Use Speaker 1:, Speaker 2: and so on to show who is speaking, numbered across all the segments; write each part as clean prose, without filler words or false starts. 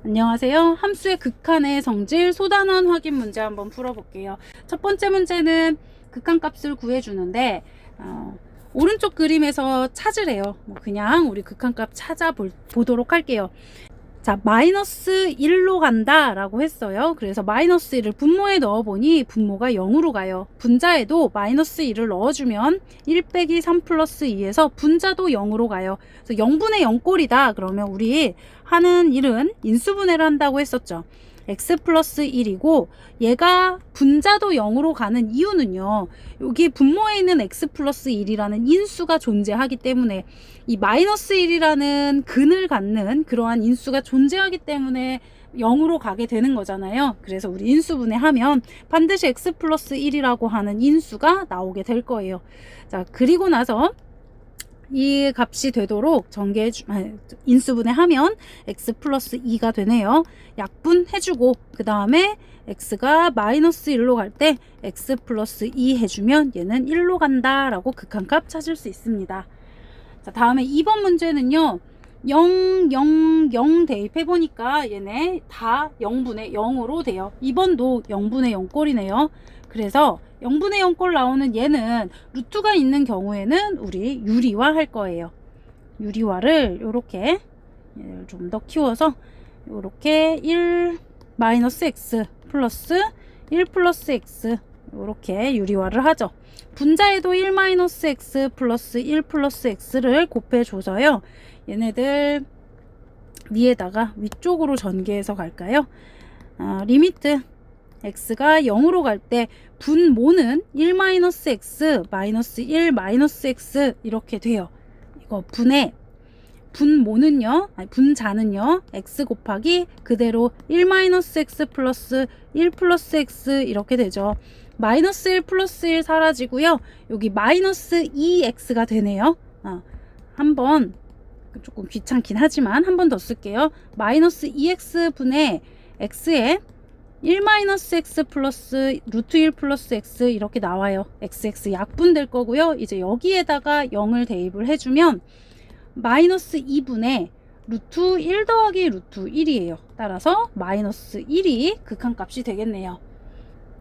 Speaker 1: 안녕하세요. 함수의 극한의 성질 소단원 확인 문제 한번 풀어볼게요. 첫 번째 문제는 극한값을 구해주는데 오른쪽 그림에서 찾으래요. 그냥 우리 극한값 찾아보도록 할게요. 자, 마이너스 1로 간다 라고 했어요. 그래서 마이너스 1을 분모에 넣어보니 분모가 0으로 가요. 분자에도 마이너스 1을 넣어주면 1 빼기 3 플러스 2에서 분자도 0으로 가요. 그래서 0분의 0꼴이다. 그러면 우리 하는 일은 인수분해를 한다고 했었죠. x 플러스 1이고 얘가 분자도 0으로 가는 이유는요. 여기 분모에 있는 x 플러스 1이라는 인수가 존재하기 때문에 이 마이너스 1이라는 근을 갖는 그러한 인수가 존재하기 때문에 0으로 가게 되는 거잖아요. 그래서 우리 인수분해하면 반드시 x 플러스 1이라고 하는 인수가 나오게 될 거예요. 자, 그리고 나서 이 값이 되도록 인수분해하면 x 플러스 2가 되네요. 약분해주고 그 다음에 x가 마이너스 1로 갈 때 x 플러스 2 해주면 얘는 1로 간다 라고 극한값 찾을 수 있습니다. 자, 다음에 2번 문제는요. 0, 0, 0 대입해보니까 얘네 다 0분의 0으로 돼요. 2번도 0분의 0 꼴이네요. 그래서 0분의 0 꼴 나오는 얘는 루트가 있는 경우에는 우리 유리화 할 거예요. 유리화를 요렇게 좀 더 키워서 요렇게 1 마이너스 x 플러스 1 플러스 x 요렇게 유리화를 하죠. 분자에도 1 마이너스 x 플러스 1 플러스 x를 곱해줘서요. 얘네들 위에다가 위쪽으로 전개해서 갈까요? 리미트 x가 0으로 갈 때 분모는 1 마이너스 x 마이너스 1 마이너스 x 이렇게 돼요. 이거 분모는요, 분자는요, x 곱하기 그대로 1 마이너스 x 플러스 1 플러스 x 이렇게 되죠. 마이너스 1 플러스 1 사라지고요. 여기 마이너스 2x가 되네요. 한번 조금 귀찮긴 하지만 한 번 더 쓸게요. 마이너스 2x 분의 x에 1 마이너스 x 플러스 루트 1 플러스 x 이렇게 나와요. xx 약분될 거고요. 이제 여기에다가 0을 대입을 해주면 마이너스 2분의 루트 1 더하기 루트 1이에요. 따라서 마이너스 1이 극한값이 되겠네요.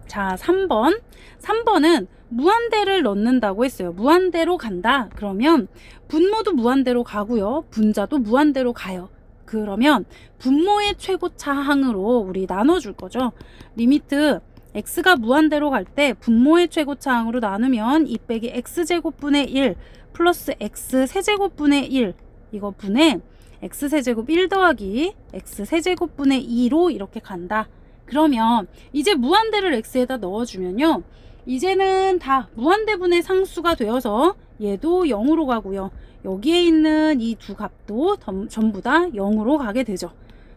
Speaker 1: 자, 3번은 무한대를 넣는다고 했어요. 무한대로 간다. 그러면 분모도 무한대로 가고요. 분자도 무한대로 가요. 그러면 분모의 최고차항으로 우리 나눠줄 거죠. 리미트 x가 무한대로 갈 때 분모의 최고차항으로 나누면 2 빼기 x제곱분의 1 플러스 x 세제곱분의 1 이거 분의 x 세제곱 1 더하기 x 세제곱분의 2로 이렇게 간다. 그러면 이제 무한대를 x에다 넣어주면요. 이제는 다 무한대분의 상수가 되어서 얘도 0으로 가고요. 여기에 있는 이 두 값도 전부 다 0으로 가게 되죠.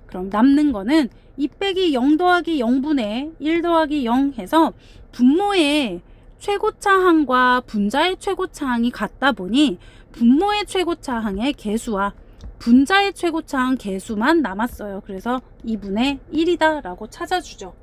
Speaker 1: 그럼 남는 거는 2 빼기 0 더하기 0분의 1 더하기 0 해서 분모의 최고차항과 분자의 최고차항이 같다 보니 분모의 최고차항의 개수와 분자의 최고차항 개수만 남았어요. 그래서 2분의 1이다 라고 찾아주죠.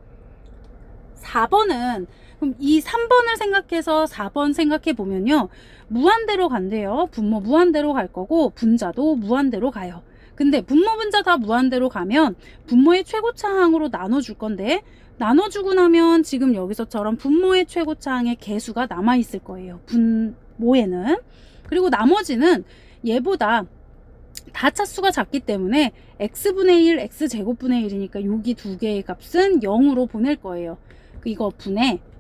Speaker 1: 4번은 그럼 이 3번을 생각해서 4번 생각해 보면요. 무한대로 간대요. 분모 무한대로 갈 거고 분자도 무한대로 가요. 근데 분모 분자 다 무한대로 가면 분모의 최고차항으로 나눠줄 건데 나눠주고 나면 지금 여기서처럼 분모의 최고차항의 개수가 남아있을 거예요. 분모에는. 그리고 나머지는 얘보다 다 차수가 작기 때문에 x분의 1, x제곱분의 1이니까 여기 두 개의 값은 0으로 보낼 거예요. 이거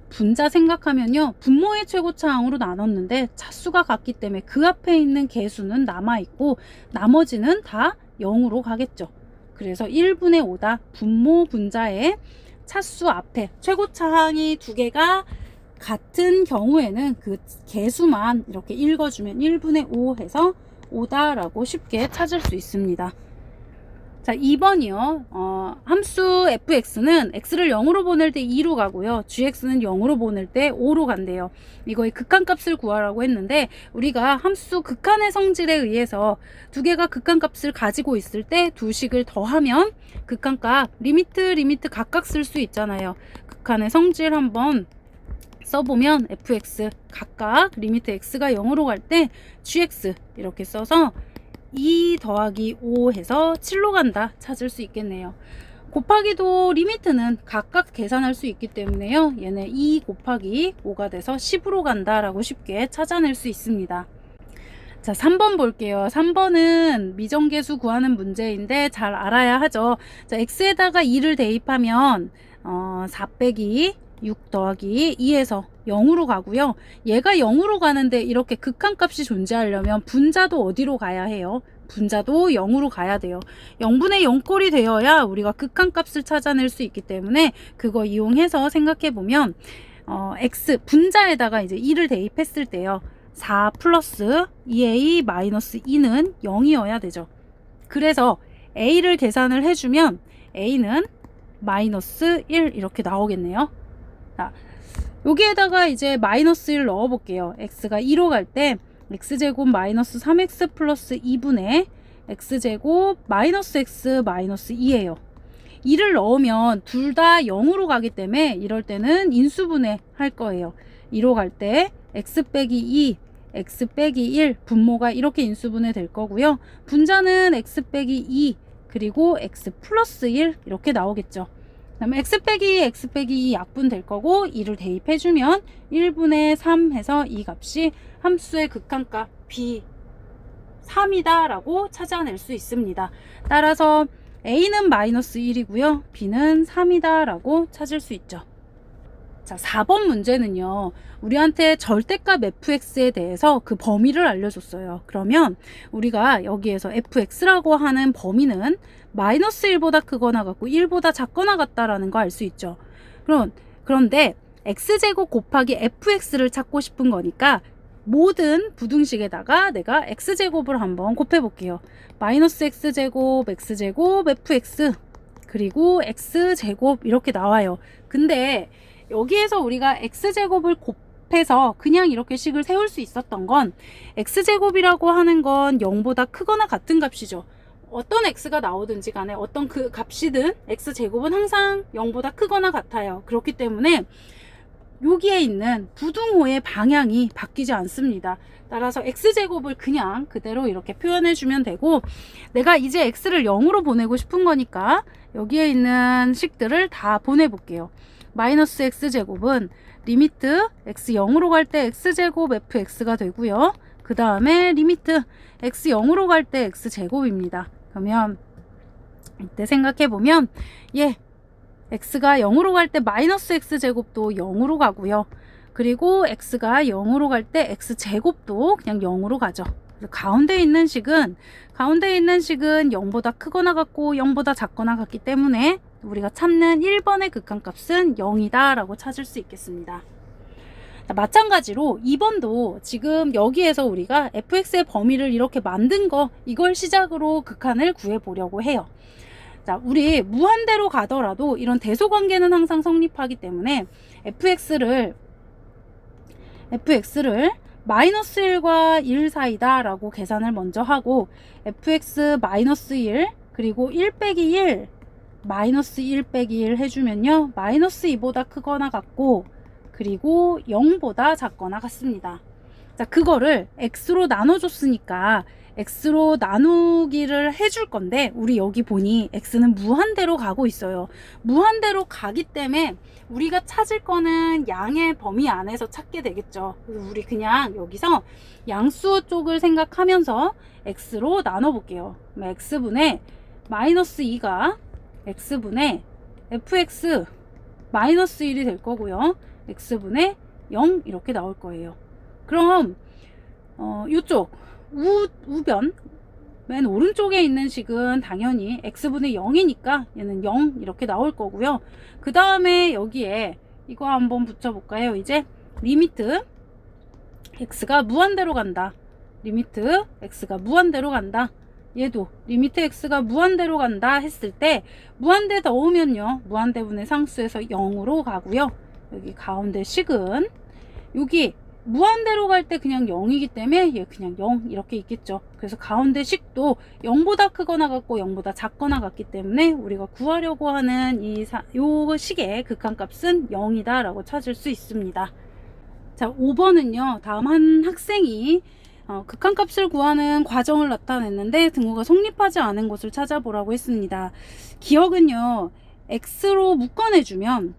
Speaker 1: 분자 생각하면요. 분모의 최고차항으로 나눴는데 차수가 같기 때문에 그 앞에 있는 개수는 남아있고 나머지는 다 0으로 가겠죠. 그래서 1분의 5다. 분모 분자의 차수 앞에 최고차항이 두 개가 같은 경우에는 그 개수만 이렇게 읽어주면 1분의 5 해서 5다 라고 쉽게 찾을 수 있습니다. 자, 2번이요. 함수 fx는 x를 0으로 보낼 때 2로 가고요. gx는 0으로 보낼 때 5로 간대요. 이거의 극한값을 구하라고 했는데 우리가 함수 극한의 성질에 의해서 두 개가 극한값을 가지고 있을 때 두 식을 더하면 극한값 리미트 각각 쓸 수 있잖아요. 극한의 성질 한번 써보면 fx 각각 리미트 x가 0으로 갈 때 gx 이렇게 써서 2 더하기 5 해서 7로 간다 찾을 수 있겠네요. 곱하기도 리미트는 각각 계산할 수 있기 때문에요. 얘는 2 곱하기 5가 돼서 10으로 간다 라고 쉽게 찾아낼 수 있습니다. 자, 3번 볼게요. 3번은 미정계수 구하는 문제인데 잘 알아야 하죠. 자, x에다가 2를 대입하면 4 빼기 6 더하기 2에서 0으로 가고요. 얘가 0으로 가는데 이렇게 극한값이 존재하려면 분자도 어디로 가야 해요? 분자도 0으로 가야 돼요. 0분의 0꼴이 되어야 우리가 극한값을 찾아낼 수 있기 때문에 그거 이용해서 생각해보면 x 분자에다가 이제 2를 대입했을 때요. 4 플러스 2a 마이너스 2는 0이어야 되죠. 그래서 a를 계산을 해주면 a는 마이너스 1 이렇게 나오겠네요. 자, 여기에다가 이제 마이너스 1 넣어 볼게요. x가 2로 갈 때 x제곱 마이너스 3x 플러스 2분의 x제곱 마이너스 x 마이너스 2예요. 2를 넣으면 둘 다 0으로 가기 때문에 이럴 때는 인수분해 할 거예요. 2로 갈 때 x 빼기 2 x 빼기 1 분모가 이렇게 인수분해 될 거고요. 분자는 x 빼기 2 그리고 x 플러스 1 이렇게 나오겠죠. 그 다음에 x 빼기 2 약분 될 거고 2를 대입해주면 1분의 3 해서 이 값이 함수의 극한값 b 3이다 라고 찾아낼 수 있습니다. 따라서 a는 마이너스 1이고요. b는 3이다 라고 찾을 수 있죠. 자, 4번 문제는요. 우리한테 절대값 fx에 대해서 그 범위를 알려줬어요. 그러면 우리가 여기에서 fx라고 하는 범위는 마이너스 1보다 크거나 같고 1보다 작거나 같다라는 거 알 수 있죠. 그런데 x제곱 곱하기 fx를 찾고 싶은 거니까 모든 부등식에다가 내가 x제곱을 한번 곱해 볼게요. 마이너스 x제곱 fx 그리고 x제곱 이렇게 나와요. 근데 여기에서 우리가 x제곱을 곱해서 그냥 이렇게 식을 세울 수 있었던 건 x제곱이라고 하는 건 0보다 크거나 같은 값이죠. 어떤 x가 나오든지 간에 어떤 그 값이든 x제곱은 항상 0보다 크거나 같아요. 그렇기 때문에 여기에 있는 부등호의 방향이 바뀌지 않습니다. 따라서 x제곱을 그냥 그대로 이렇게 표현해 주면 되고 내가 이제 x를 0으로 보내고 싶은 거니까 여기에 있는 식들을 다 보내 볼게요. 마이너스 x제곱은 리미트 x 0으로 갈 때 x제곱 fx가 되고요. 그 다음에 리미트 x 0으로 갈 때 x제곱입니다. 그러면 이때 생각해보면 x가 0으로 갈 때 마이너스 x제곱도 0으로 가고요. 그리고 x가 0으로 갈 때 x제곱도 그냥 0으로 가죠. 그래서 가운데 있는 식은 0보다 크거나 같고 0보다 작거나 같기 때문에 우리가 찾는 1번의 극한값은 0이다 라고 찾을 수 있겠습니다. 마찬가지로 2번도 지금 여기에서 우리가 fx의 범위를 이렇게 만든 거 이걸 시작으로 극한을 구해 보려고 해요. 자, 우리 무한대로 가더라도 이런 대소관계는 항상 성립하기 때문에 fx를 마이너스 1과 1 사이다 라고 계산을 먼저 하고 fx 마이너스 1 그리고 1 빼기 1 마이너스 1 빼기 1 해주면요 마이너스 2보다 크거나 같고 그리고 0보다 작거나 같습니다. 자, 그거를 x로 나눠줬으니까 x로 나누기를 해줄 건데 우리 여기 보니 x는 무한대로 가고 있어요. 무한대로 가기 때문에 우리가 찾을 거는 양의 범위 안에서 찾게 되겠죠. 그래서 우리 그냥 여기서 양수 쪽을 생각하면서 x로 나눠 볼게요. x분의 마이너스 2가 x분의 fx 마이너스 1이 될 거고요. x분의 0 이렇게 나올 거예요. 그럼 이쪽 우변 맨 오른쪽에 있는 식은 당연히 x분의 0이니까 얘는 0 이렇게 나올 거고요. 그 다음에 여기에 이거 한번 붙여볼까요? 이제 리미트 x가 무한대로 간다. 리미트 x가 무한대로 간다. 얘도 리미트 x가 무한대로 간다 했을 때 무한대 넣으면요 무한대분의 상수에서 0으로 가고요. 여기 가운데 식은 여기 무한대로 갈 때 그냥 0이기 때문에 얘 그냥 0 이렇게 있겠죠. 그래서 가운데 식도 0보다 크거나 같고 0보다 작거나 같기 때문에 우리가 구하려고 하는 요 식의 극한값은 0이다 라고 찾을 수 있습니다. 자, 5번은요 다음 한 학생이 극한값을 구하는 과정을 나타냈는데 등호가 성립하지 않은 것을 찾아보라고 했습니다. 기억은요, x로 묶어내주면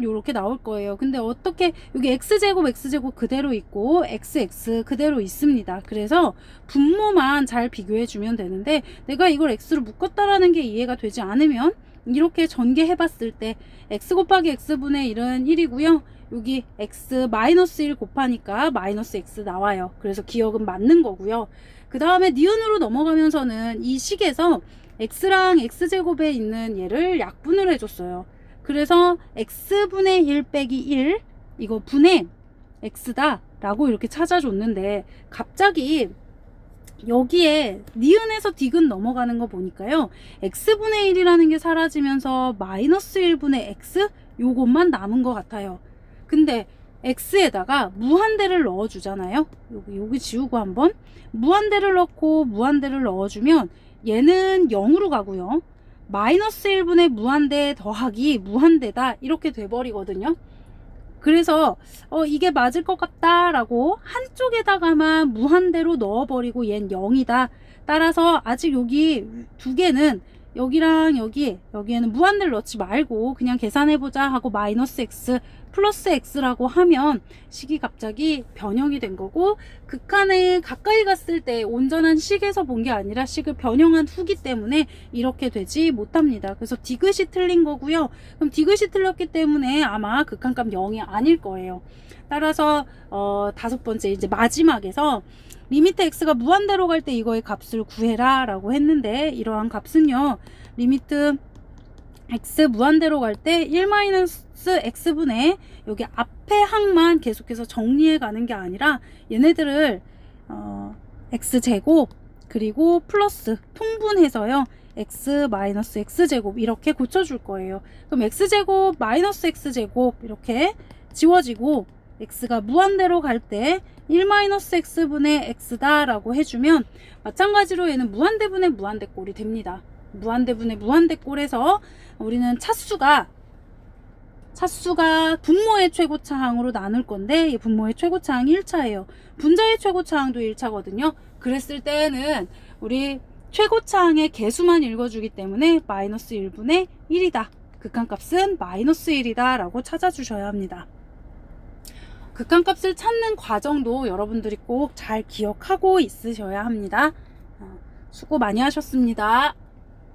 Speaker 1: 이렇게 나올 거예요. 근데 어떻게, 여기 x제곱 그대로 있고 xx 그대로 있습니다. 그래서 분모만 잘 비교해주면 되는데, 내가 이걸 x로 묶었다라는 게 이해가 되지 않으면 이렇게 전개해 봤을 때 x 곱하기 x분의 1은 1이고요. 여기 x 마이너스 1 곱하니까 마이너스 x 나와요. 그래서 기억은 맞는 거고요. 그 다음에 니은으로 넘어가면서는 이 식에서 x랑 x제곱에 있는 얘를 약분을 해줬어요. 그래서 x분의 1 빼기 1 이거 분의 x다 라고 이렇게 찾아줬는데, 갑자기 여기에 니은에서 디귿 넘어가는 거 보니까요, x분의 1이라는 게 사라지면서 마이너스 1분의 x 요것만 남은 것 같아요. 근데 x에다가 무한대를 넣어 주잖아요. 여기 지우고 한번 무한대를 넣고 무한대를 넣어주면 얘는 0으로 가고요, 마이너스 1분의 무한대 더하기 무한대다 이렇게 돼버리거든요. 그래서 이게 맞을 것 같다 라고 한쪽에다가만 무한대로 넣어버리고 얘는 0이다. 따라서 아직 여기 두 개는, 여기랑 여기에는 무한대를 넣지 말고 그냥 계산해보자 하고 마이너스 x 플러스 x라고 하면 식이 갑자기 변형이 된 거고, 극한에 가까이 갔을 때 온전한 식에서 본 게 아니라 식을 변형한 후기 때문에 이렇게 되지 못합니다. 그래서 디귿이 틀린 거고요. 그럼 디귿이 틀렸기 때문에 아마 극한값 0이 아닐 거예요. 따라서 다섯 번째 이제 마지막에서 리미트 x가 무한대로 갈 때 이거의 값을 구해라 라고 했는데, 이러한 값은요, 리미트 x 무한대로 갈 때 1-x분의 여기 앞에 항만 계속해서 정리해 가는 게 아니라 얘네들을 x제곱 그리고 플러스 통분해서요, x 마이너스 x제곱 이렇게 고쳐줄 거예요. 그럼 x제곱 마이너스 x제곱 이렇게 지워지고 x가 무한대로 갈 때 1-x분의 x다 라고 해주면, 마찬가지로 얘는 무한대분의 무한대꼴이 됩니다. 무한대분의 무한대꼴에서 우리는 차수가 분모의 최고차항으로 나눌 건데, 이 분모의 최고차항이 1차예요. 분자의 최고차항도 1차거든요. 그랬을 때는 우리 최고차항의 개수만 읽어주기 때문에 마이너스 1분의 1이다. 극한값은 마이너스 1이다 라고 찾아주셔야 합니다. 극한값을 찾는 과정도 여러분들이 꼭 잘 기억하고 있으셔야 합니다. 수고 많이 하셨습니다.